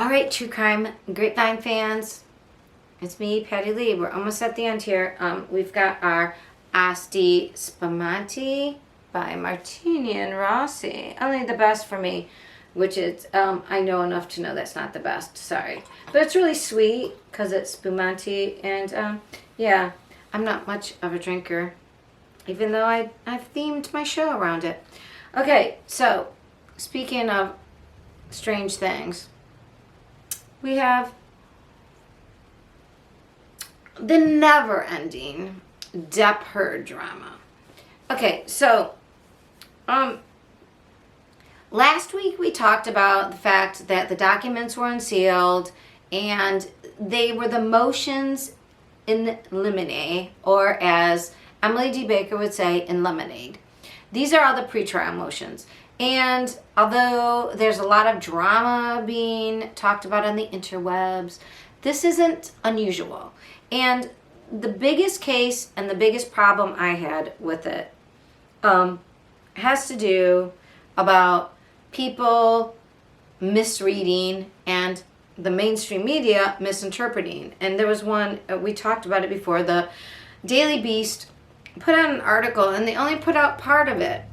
All right, true crime grapevine fans, it's me, Patti Lee. We're almost at the end here. We've got our Asti Spumante by Martini and Rossi. Only the best for me, which is, I know enough to know that's not the best, sorry. But it's really sweet because it's Spumante, and yeah, I'm not much of a drinker, even though I've themed my show around it. Okay, so speaking of strange things, we have the never-ending Depp Heard drama. Okay, so last week we talked about the fact that the documents were unsealed and they were the motions in limine, or as Emily D. Baker would say, in lemonade. These are all the pretrial motions. And although there's a lot of drama being talked about on the interwebs, this isn't unusual. And the biggest case and the biggest problem I had with it has to do about people misreading and the mainstream media misinterpreting. And there was one, we talked about it before, the Daily Beast put out an article and they only put out part of it.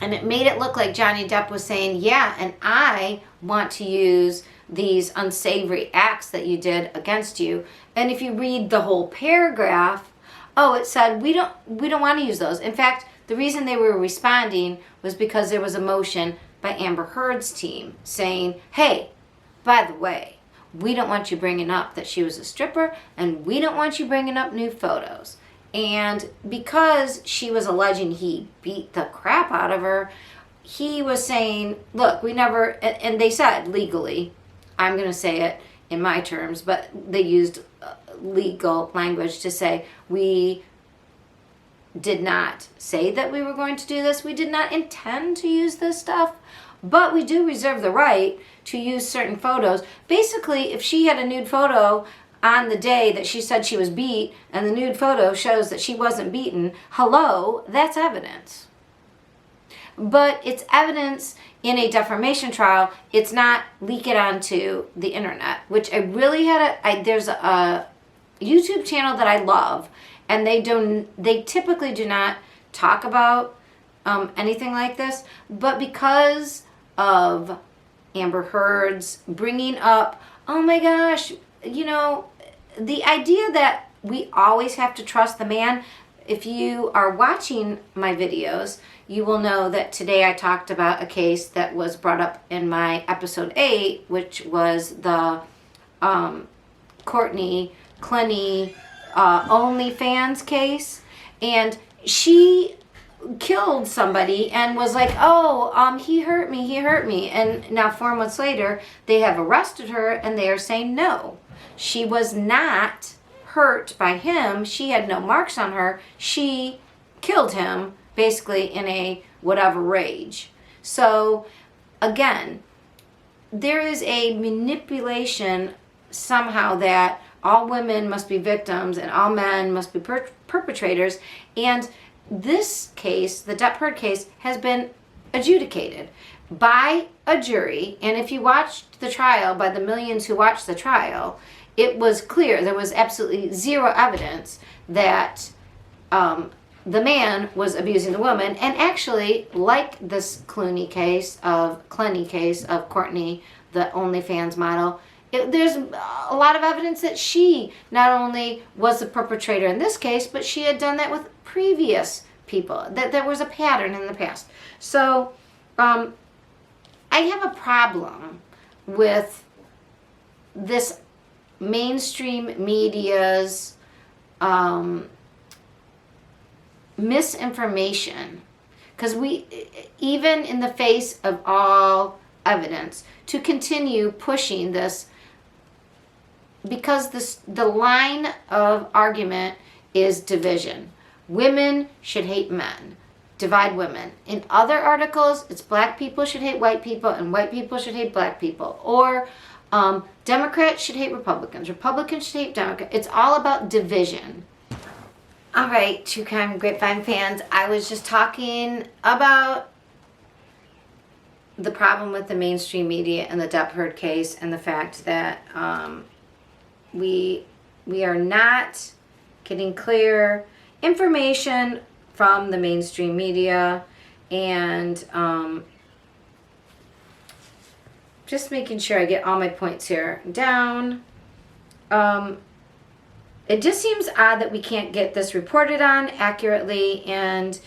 And it made it look like Johnny Depp was saying, yeah, and I want to use these unsavory acts that you did against you. And if you read the whole paragraph, it said, we don't want to use those. In fact, the reason they were responding was because there was a motion by Amber Heard's team saying, hey, by the way, we don't want you bringing up that she was a stripper, and we don't want you bringing up new photos. And because she was alleging he beat the crap out of her, he was saying, look, we never, and they said legally, I'm going to say it in my terms, but they used legal language to say, we did not say that we were going to do this. We did not intend to use this stuff, but we do reserve the right to use certain photos. Basically, if she had a nude photo on the day that she said she was beat, and the nude photo shows that she wasn't beaten, hello, that's evidence. But it's evidence in a defamation trial. It's not leak it onto the internet, which I really there's a YouTube channel that I love, and they typically do not talk about anything like this, but because of Amber Heard's bringing up, oh my gosh, you know, the idea that we always have to trust the man. If you are watching my videos, you will know that today I talked about a case that was brought up in my episode 8, which was the Courtney Clenny OnlyFans case. And she killed somebody and was like, he hurt me. And now 4 months later, they have arrested her and they are saying no. She was not hurt by him. She had no marks on her. She killed him, basically, in a whatever rage. So, again, there is a manipulation somehow that all women must be victims and all men must be perpetrators. And this case, the Depp Heard case, has been adjudicated by a jury. And if you watched the trial, by the millions who watched the trial, it was clear, there was absolutely zero evidence that the man was abusing the woman. And actually, like this Clenny case of Courtney, the OnlyFans model, there's a lot of evidence that she not only was the perpetrator in this case, but she had done that with previous people, that there was a pattern in the past. So I have a problem with this mainstream media's misinformation, because we, even in the face of all evidence, to continue pushing this, because the line of argument is division. Women should hate men. Divide women. In other articles, it's black people should hate white people and white people should hate black people. Or Democrats should hate Republicans. Republicans should hate Democrats. It's all about division. All right, true crime grapevine fans, I was just talking about the problem with the mainstream media and the Depp Heard case, and the fact that we are not getting clear information from the mainstream media, and just making sure I get all my points here down. It just seems odd that we can't get this reported on accurately and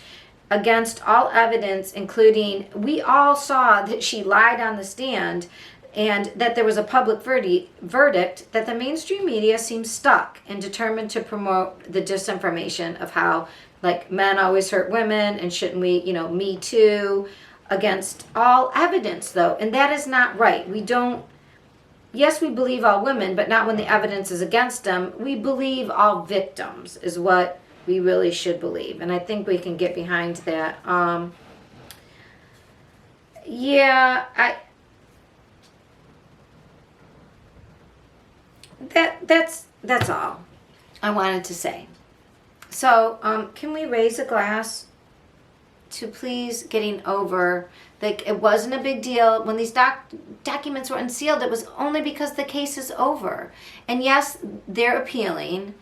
against all evidence, including we all saw that she lied on the stand and that there was a public verdict, that the mainstream media seems stuck and determined to promote the disinformation of how, like, men always hurt women and shouldn't we, Me Too, against all evidence, though. And that is not right. Yes, we believe all women, but not when the evidence is against them. We believe all victims is what we really should believe. And I think we can get behind that. That's all I wanted to say. So, can we raise a glass to please getting over, like, it wasn't a big deal when these documents were unsealed. It was only because the case is over. And yes, they're appealing,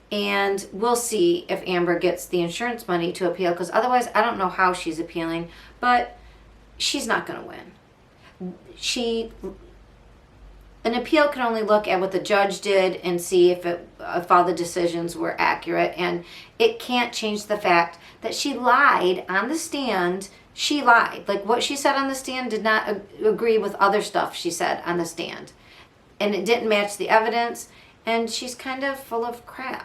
and we'll see if Amber gets the insurance money to appeal, because otherwise I don't know how she's appealing, but she's not going to win. An appeal can only look at what the judge did and see if all the decisions were accurate, and it can't change the fact that she lied on the stand. She lied. Like, what she said on the stand did not agree with other stuff she said on the stand, and it didn't match the evidence, and she's kind of full of crap.